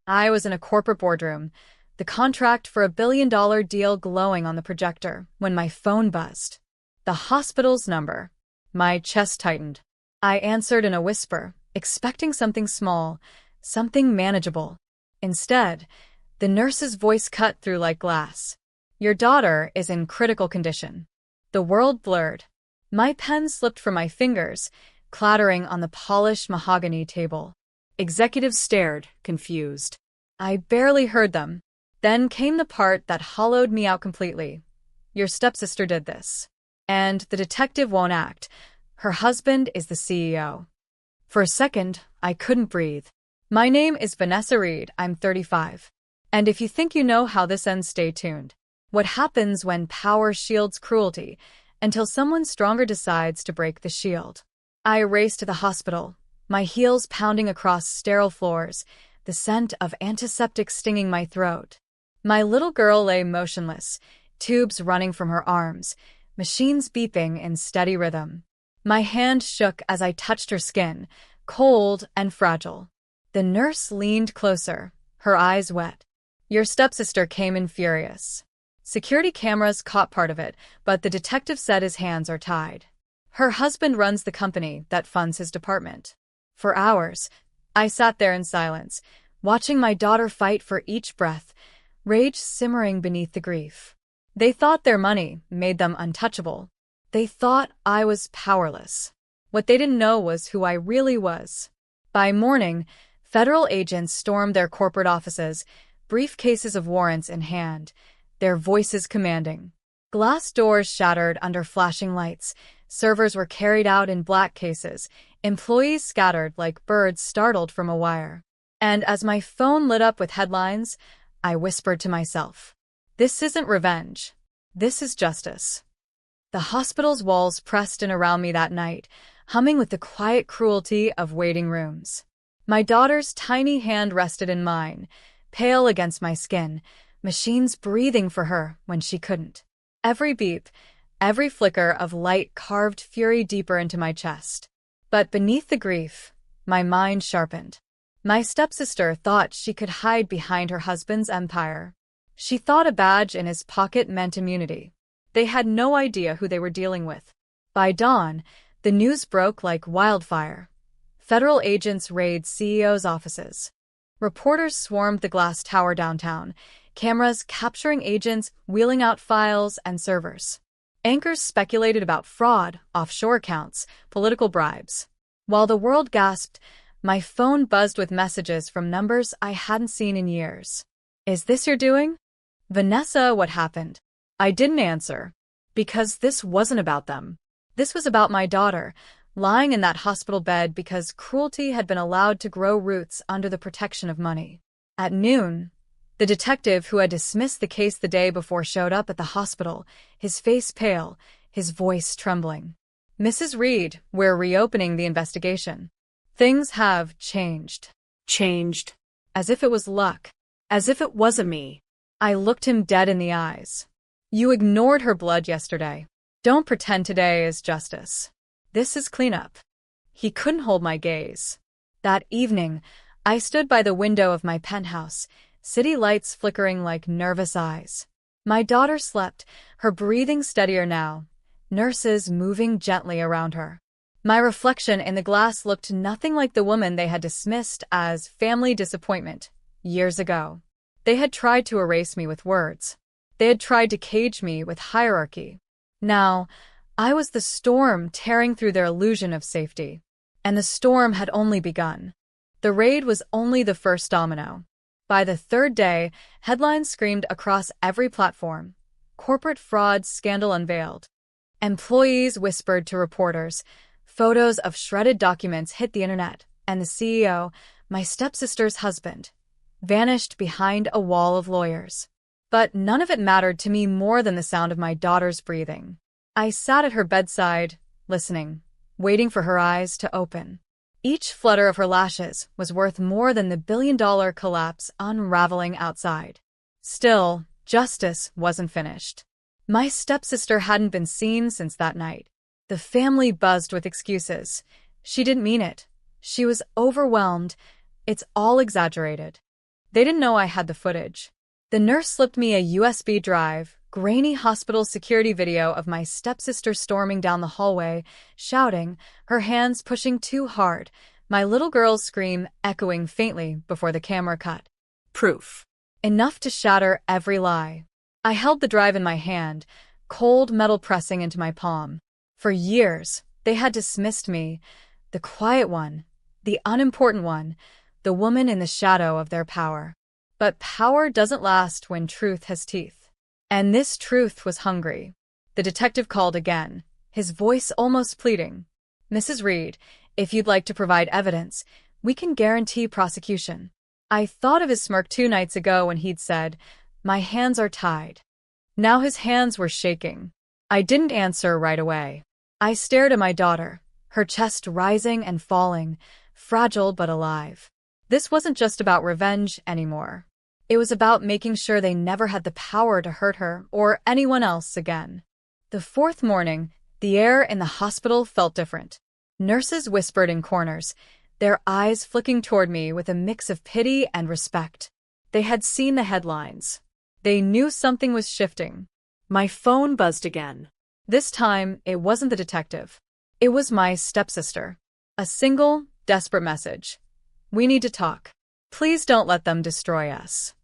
I was in a corporate boardroom, the contract for a $1 billion deal glowing on the projector, when my phone buzzed. The hospital's number. My chest tightened. I answered in a whisper, expecting something small, something manageable. Instead, the nurse's voice cut through like glass. Your daughter is in critical condition. The world blurred. My pen slipped from my fingers, clattering on the polished mahogany table. Executives stared, confused. I barely heard them. Then came the part that hollowed me out completely. Your stepsister did this. And the detective won't act. Her husband is the CEO. For a second, I couldn't breathe. My name is Vanessa Reed. I'm 35. And if you think you know how this ends, stay tuned. What happens when power shields cruelty until someone stronger decides to break the shield? I raced to the hospital, my heels pounding across sterile floors, the scent of antiseptic stinging my throat. My little girl lay motionless, tubes running from her arms, machines beeping in steady rhythm. My hand shook as I touched her skin, cold and fragile. The nurse leaned closer, her eyes wet. Your stepsister came in furious. Security cameras caught part of it, but the detective said his hands are tied. Her husband runs the company that funds his department. For hours, I sat there in silence, watching my daughter fight for each breath, rage simmering beneath the grief. They thought their money made them untouchable. They thought I was powerless. What they didn't know was who I really was. By morning, federal agents stormed their corporate offices, briefcases of warrants in hand, their voices commanding. Glass doors shattered under flashing lights, servers were carried out in black cases, employees scattered like birds startled from a wire. And as my phone lit up with headlines, I whispered to myself, this isn't revenge. This is justice. The hospital's walls pressed in around me that night, humming with the quiet cruelty of waiting rooms. My daughter's tiny hand rested in mine, pale against my skin, machines breathing for her when she couldn't. Every beep, every flicker of light carved fury deeper into my chest. But beneath the grief, my mind sharpened. My stepsister thought she could hide behind her husband's empire. She thought a badge in his pocket meant immunity. They had no idea who they were dealing with. By dawn, the news broke like wildfire. Federal agents raided CEOs' offices. Reporters swarmed the glass tower downtown, cameras capturing agents wheeling out files and servers. Anchors speculated about fraud, offshore accounts, political bribes. While the world gasped, my phone buzzed with messages from numbers I hadn't seen in years. Is this your doing? Vanessa, what happened? I didn't answer. Because this wasn't about them. This was about my daughter, lying in that hospital bed because cruelty had been allowed to grow roots under the protection of money. At noon, the detective who had dismissed the case the day before showed up at the hospital, his face pale, his voice trembling. Mrs. Reed, we're reopening the investigation. Things have changed. Changed. As if it was luck. As if it wasn't me. I looked him dead in the eyes. You ignored her blood yesterday. Don't pretend today is justice. This is cleanup. He couldn't hold my gaze. That evening, I stood by the window of my penthouse, city lights flickering like nervous eyes. My daughter slept, her breathing steadier now, nurses moving gently around her. My reflection in the glass looked nothing like the woman they had dismissed as family disappointment years ago. They had tried to erase me with words. They had tried to cage me with hierarchy. Now, I was the storm tearing through their illusion of safety. And the storm had only begun. The raid was only the first domino. By the third day, headlines screamed across every platform. Corporate fraud scandal unveiled. Employees whispered to reporters. Photos of shredded documents hit the internet, and the CEO, my stepsister's husband, vanished behind a wall of lawyers. But none of it mattered to me more than the sound of my daughter's breathing. I sat at her bedside, listening, waiting for her eyes to open. Each flutter of her lashes was worth more than the billion-dollar collapse unraveling outside. Still, justice wasn't finished. My stepsister hadn't been seen since that night. The family buzzed with excuses. She didn't mean it. She was overwhelmed. It's all exaggerated. They didn't know I had the footage. The nurse slipped me a USB drive, grainy hospital security video of my stepsister storming down the hallway, shouting, her hands pushing too hard, my little girl's scream echoing faintly before the camera cut. Proof. Enough to shatter every lie. I held the drive in my hand, cold metal pressing into my palm. For years, they had dismissed me, the quiet one, the unimportant one, the woman in the shadow of their power. But power doesn't last when truth has teeth. And this truth was hungry. The detective called again, his voice almost pleading. Mrs. Reed, if you'd like to provide evidence, we can guarantee prosecution. I thought of his smirk 2 nights ago when he'd said, my hands are tied. Now his hands were shaking. I didn't answer right away. I stared at my daughter, her chest rising and falling, fragile but alive. This wasn't just about revenge anymore. It was about making sure they never had the power to hurt her or anyone else again. The 4th morning, the air in the hospital felt different. Nurses whispered in corners, their eyes flicking toward me with a mix of pity and respect. They had seen the headlines. They knew something was shifting. My phone buzzed again. This time, it wasn't the detective. It was my stepsister. A single, desperate message. We need to talk. Please don't let them destroy us.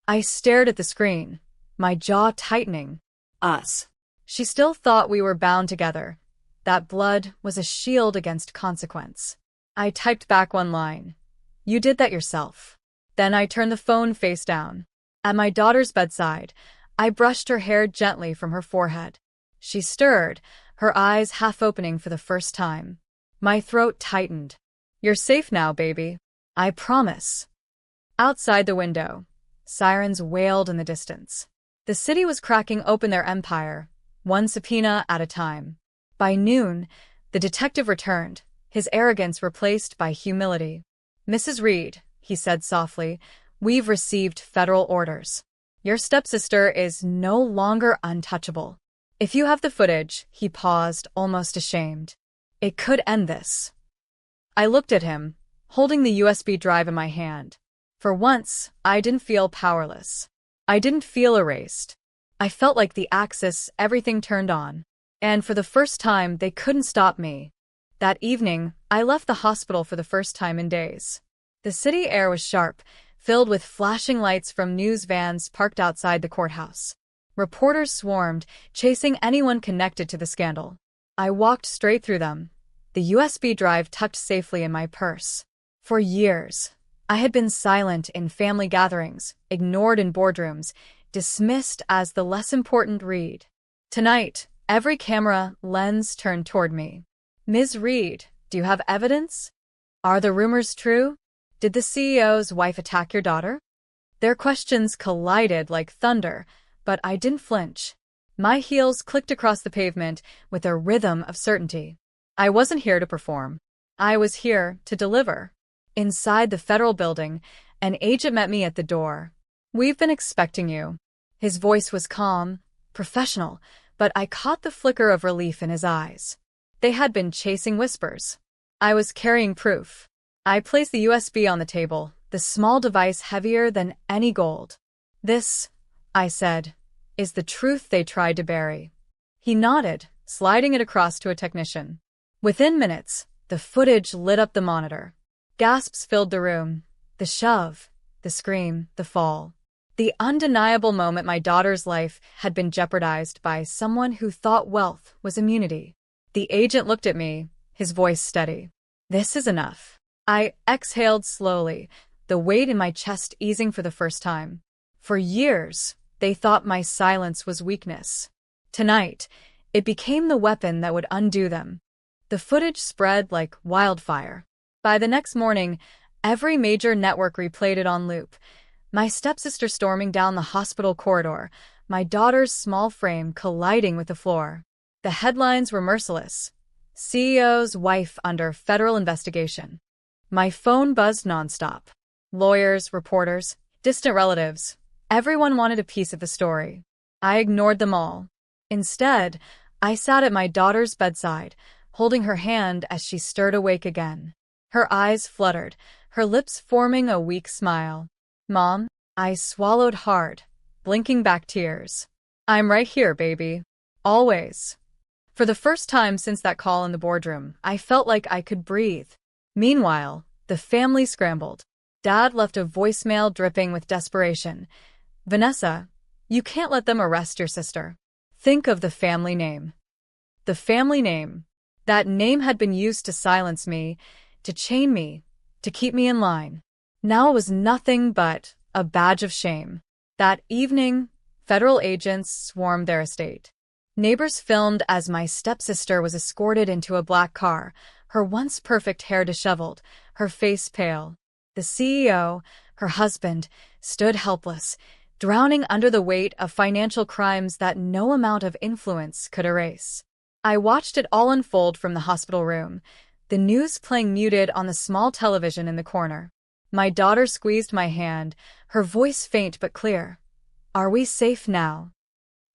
I stared at the screen, my jaw tightening. Us. She still thought we were bound together. That blood was a shield against consequence. I typed back one line. You did that yourself. Then I turned the phone face down. At my daughter's bedside, I brushed her hair gently from her forehead. She stirred, her eyes half opening for the first time. My throat tightened. You're safe now, baby. I promise. Outside the window, sirens wailed in the distance. The city was cracking open their empire, one subpoena at a time. By noon, the detective returned, his arrogance replaced by humility. Mrs. Reed, he said softly, we've received federal orders. Your stepsister is no longer untouchable. If you have the footage, he paused, almost ashamed. It could end this. I looked at him, holding the USB drive in my hand. For once, I didn't feel powerless. I didn't feel erased. I felt like the axis everything turned on. And for the first time, they couldn't stop me. That evening, I left the hospital for the first time in days. The city air was sharp, filled with flashing lights from news vans parked outside the courthouse. Reporters swarmed, chasing anyone connected to the scandal. I walked straight through them, the USB drive tucked safely in my purse. For years, I had been silent in family gatherings, ignored in boardrooms, dismissed as the less important Reed. Tonight, every camera lens turned toward me. Ms. Reed, do you have evidence? Are the rumors true? Did the CEO's wife attack your daughter? Their questions collided like thunder, but I didn't flinch. My heels clicked across the pavement with a rhythm of certainty. I wasn't here to perform. I was here to deliver. Inside the federal building, an agent met me at the door. We've been expecting you. His voice was calm, professional, but I caught the flicker of relief in his eyes. They had been chasing whispers. I was carrying proof. I placed the USB on the table, the small device heavier than any gold. This, I said, is the truth they tried to bury. He nodded, sliding it across to a technician. Within minutes, the footage lit up the monitor. Gasps filled the room. The shove, the scream, the fall. The undeniable moment my daughter's life had been jeopardized by someone who thought wealth was immunity. The agent looked at me, his voice steady. This is enough. I exhaled slowly, the weight in my chest easing for the first time. For years, they thought my silence was weakness. Tonight, it became the weapon that would undo them. The footage spread like wildfire. By the next morning, every major network replayed it on loop. My stepsister storming down the hospital corridor, my daughter's small frame colliding with the floor. The headlines were merciless. CEO's wife under federal investigation. My phone buzzed nonstop. Lawyers, reporters, distant relatives. Everyone wanted a piece of the story. I ignored them all. Instead, I sat at my daughter's bedside, holding her hand as she stirred awake again. Her eyes fluttered, her lips forming a weak smile. Mom, I swallowed hard, blinking back tears. I'm right here, baby. Always. For the first time since that call in the boardroom, I felt like I could breathe. Meanwhile, the family scrambled. Dad left a voicemail dripping with desperation. Vanessa, you can't let them arrest your sister. Think of the family name. The family name. That name had been used to silence me, to chain me, to keep me in line. Now it was nothing but a badge of shame. That evening, federal agents swarmed their estate. Neighbors filmed as my stepsister was escorted into a black car, her once perfect hair disheveled, her face pale. The CEO, her husband, stood helpless, drowning under the weight of financial crimes that no amount of influence could erase. I watched it all unfold from the hospital room, the news playing muted on the small television in the corner. My daughter squeezed my hand, her voice faint but clear. Are we safe now?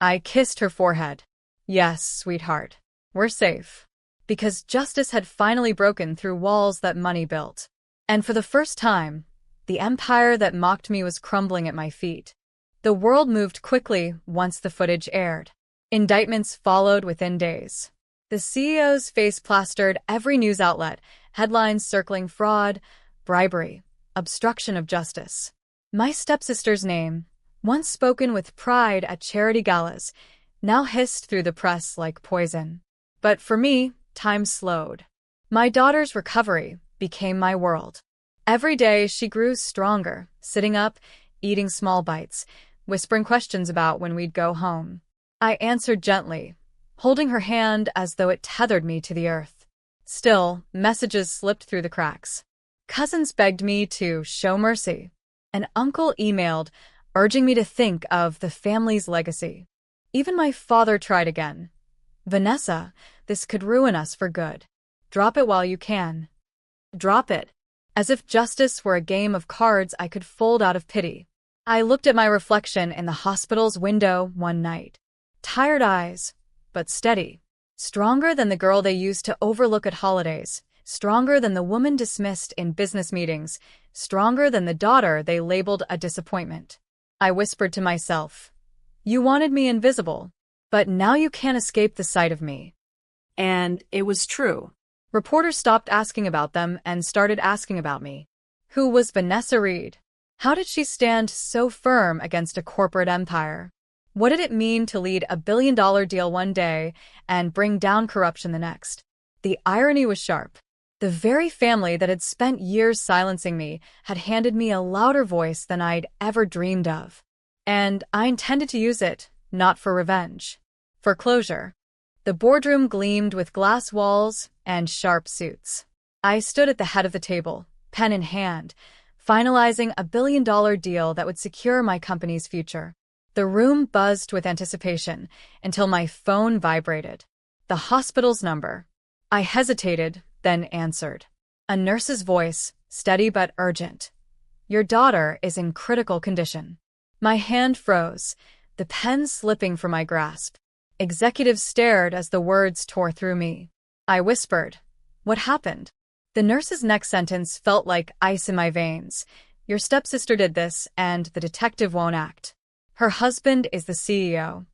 I kissed her forehead. Yes, sweetheart. We're safe. Because justice had finally broken through walls that money built. And for the first time, the empire that mocked me was crumbling at my feet. The world moved quickly once the footage aired. Indictments followed within days. The CEO's face plastered every news outlet, headlines circling fraud, bribery, obstruction of justice. My stepsister's name, once spoken with pride at charity galas, now hissed through the press like poison. But for me, time slowed. My daughter's recovery became my world. Every day she grew stronger, sitting up, eating small bites, whispering questions about when we'd go home. I answered gently, holding her hand as though it tethered me to the earth. Still, messages slipped through the cracks. Cousins begged me to show mercy. An uncle emailed, urging me to think of the family's legacy. Even my father tried again. Vanessa, this could ruin us for good. Drop it while you can. Drop it. As if justice were a game of cards I could fold out of pity. I looked at my reflection in the hospital's window one night. Tired eyes, but steady. Stronger than the girl they used to overlook at holidays. Stronger than the woman dismissed in business meetings. Stronger than the daughter they labeled a disappointment. I whispered to myself, you wanted me invisible, but now you can't escape the sight of me. And it was true. Reporters stopped asking about them and started asking about me. Who was Vanessa Reed? How did she stand so firm against a corporate empire? What did it mean to lead a billion-dollar deal one day and bring down corruption the next? The irony was sharp. The very family that had spent years silencing me had handed me a louder voice than I'd ever dreamed of. And I intended to use it, not for revenge. For closure. The boardroom gleamed with glass walls and sharp suits. I stood at the head of the table, pen in hand, finalizing a billion-dollar deal that would secure my company's future. The room buzzed with anticipation until my phone vibrated. The hospital's number. I hesitated, then answered. A nurse's voice, steady but urgent. Your daughter is in critical condition. My hand froze, the pen slipping from my grasp. Executives stared as the words tore through me. I whispered, what happened? The nurse's next sentence felt like ice in my veins. Your stepsister did this, and the detective won't act. Her husband is the CEO.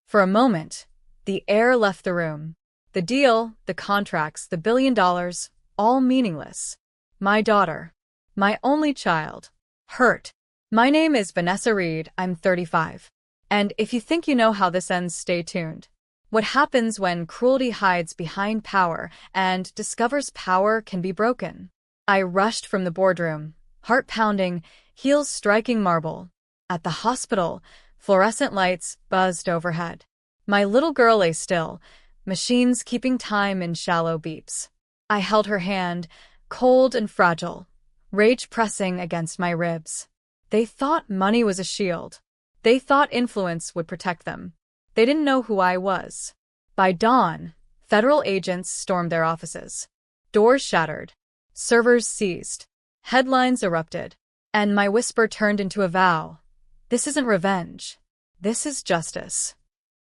For a moment, the air left the room. The deal, the contracts, the $1 billion, all meaningless. My daughter, my only child, hurt. My name is Vanessa Reed, I'm 35. And if you think you know how this ends, stay tuned. What happens when cruelty hides behind power and discovers power can be broken? I rushed from the boardroom, heart pounding, heels striking marble. At the hospital, fluorescent lights buzzed overhead. My little girl lay still, machines keeping time in shallow beeps. I held her hand, cold and fragile, rage pressing against my ribs. They thought money was a shield. They thought influence would protect them. They didn't know who I was. By dawn, federal agents stormed their offices. Doors shattered. Servers seized. Headlines erupted. And my whisper turned into a vow. This isn't revenge. This is justice.